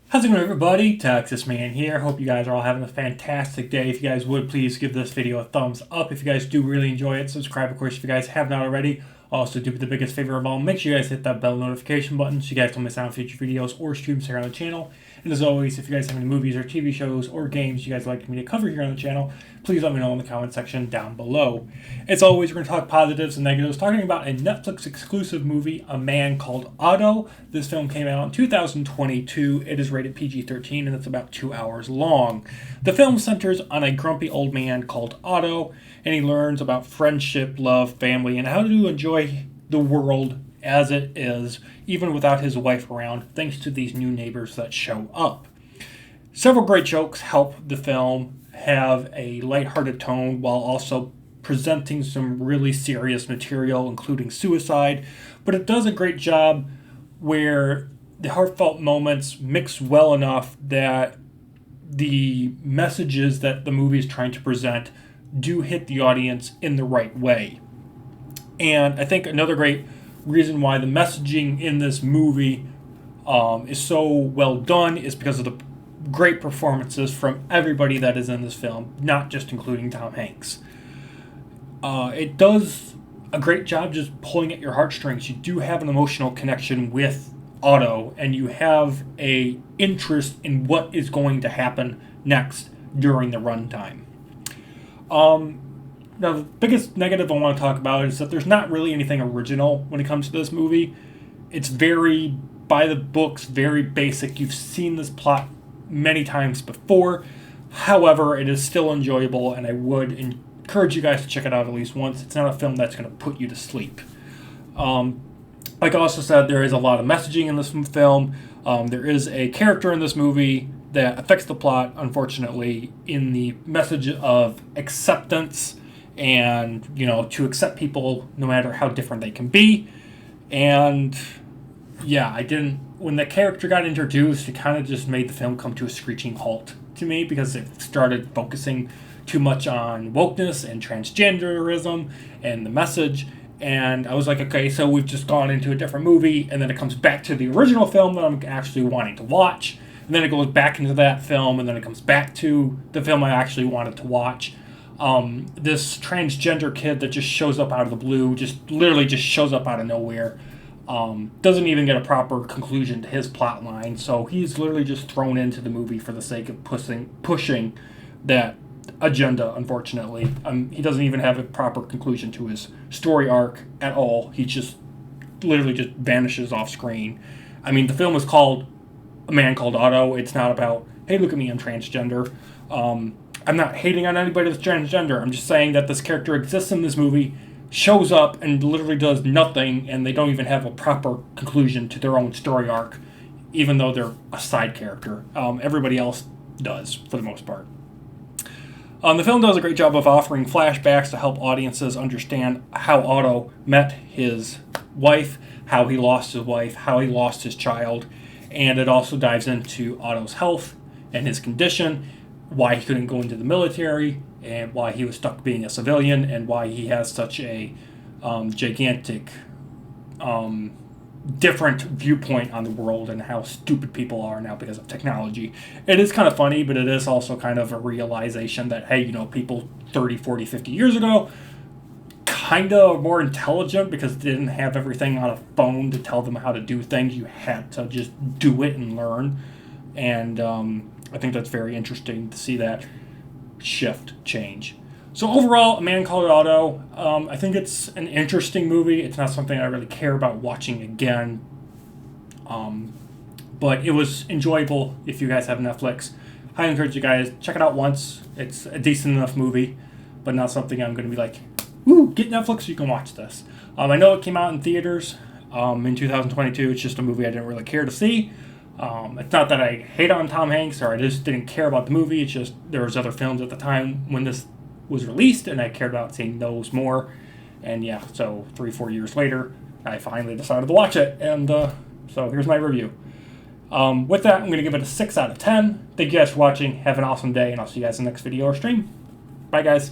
How's it going, everybody? Texas Man here. Hope you guys are all having a fantastic day. If you guys would, please give this video a thumbs up. If you guys do really enjoy it, subscribe, of course, if you guys have not already. Also, do me the biggest favor of all, make sure you guys hit that bell notification button so you guys don't miss out on future videos or streams here on the channel. And as always, if you guys have any movies or TV shows or games you guys would like me to cover here on the channel, please let me know in the comment section down below. As always, we're going to talk positives and negatives, talking about a Netflix exclusive movie, A Man Called Otto. This film came out in 2022. It is rated PG-13 and it's about 2 hours long. The film centers on a grumpy old man called Otto, and he learns about friendship, love, family, and how to enjoy the world as it is, even without his wife around, thanks to these new neighbors that show up. Several great jokes help the film have a lighthearted tone while also presenting some really serious material, including suicide, but it does a great job where the heartfelt moments mix well enough that the messages that the movie is trying to present do hit the audience in the right way. And I think another great reason why the messaging in this movie is so well done is because of the great performances from everybody that is in this film, not just including Tom Hanks. It does a great job just pulling at your heartstrings. You do have an emotional connection with Otto, and you have a interest in what is going to happen next during the runtime. Now, the biggest negative I want to talk about is that there's not really anything original when it comes to this movie. It's very by the books, very basic. You've seen this plot many times before. However, it is still enjoyable, and I would encourage you guys to check it out at least once. It's not a film that's going to put you to sleep. Like I also said, there is a lot of messaging in this film. There is a character in this movie that affects the plot, unfortunately, in the message of acceptance and, to accept people no matter how different they can be. And, yeah, when the character got introduced, it kind of just made the film come to a screeching halt to me because it started focusing too much on wokeness and transgenderism and the message. And I was like, okay, so we've just gone into a different movie, and then it comes back to the original film that I'm actually wanting to watch. And then it goes back into that film, and then it comes back to the film I actually wanted to watch. This transgender kid that just shows up out of the blue, just literally just shows up out of nowhere, doesn't even get a proper conclusion to his plot line. So he's literally just thrown into the movie for the sake of pushing that agenda, unfortunately. He doesn't even have a proper conclusion to his story arc at all. He just literally just vanishes off screen. I mean, the film is called A Man Called Otto. It's not about, hey, look at me, I'm transgender. I'm not hating on anybody that's transgender. I'm just saying that this character exists in this movie, shows up, and literally does nothing, and they don't even have a proper conclusion to their own story arc, even though they're a side character. Everybody else does, for the most part. The film does a great job of offering flashbacks to help audiences understand how Otto met his wife, how he lost his wife, how he lost his child, and it also dives into Otto's health and his condition, why he couldn't go into the military, and why he was stuck being a civilian, and why he has such a gigantic different viewpoint on the world and how stupid people are now because of technology. It is kind of funny, but it is also kind of a realization that, hey, people 30, 40, 50 years ago kind of more intelligent because they didn't have everything on a phone to tell them how to do things. You had to just do it and learn. And I think that's very interesting to see that change. So overall, A Man Called Otto, I think it's an interesting movie. It's not something I really care about watching again. But it was enjoyable if you guys have Netflix. I encourage you guys, check it out once. It's a decent enough movie, but not something I'm going to be like, woo, get Netflix so you can watch this. I know it came out in theaters in 2022. It's just a movie I didn't really care to see. It's not that I hate on Tom Hanks or I just didn't care about the movie. It's just there was other films at the time when this was released, and I cared about seeing those more. And yeah, so 3-4 years later, I finally decided to watch it, and so here's my review. With that, I'm going to give it a 6 out of 10. Thank you guys for watching. Have an awesome day, and I'll see you guys in the next video or stream. Bye, guys.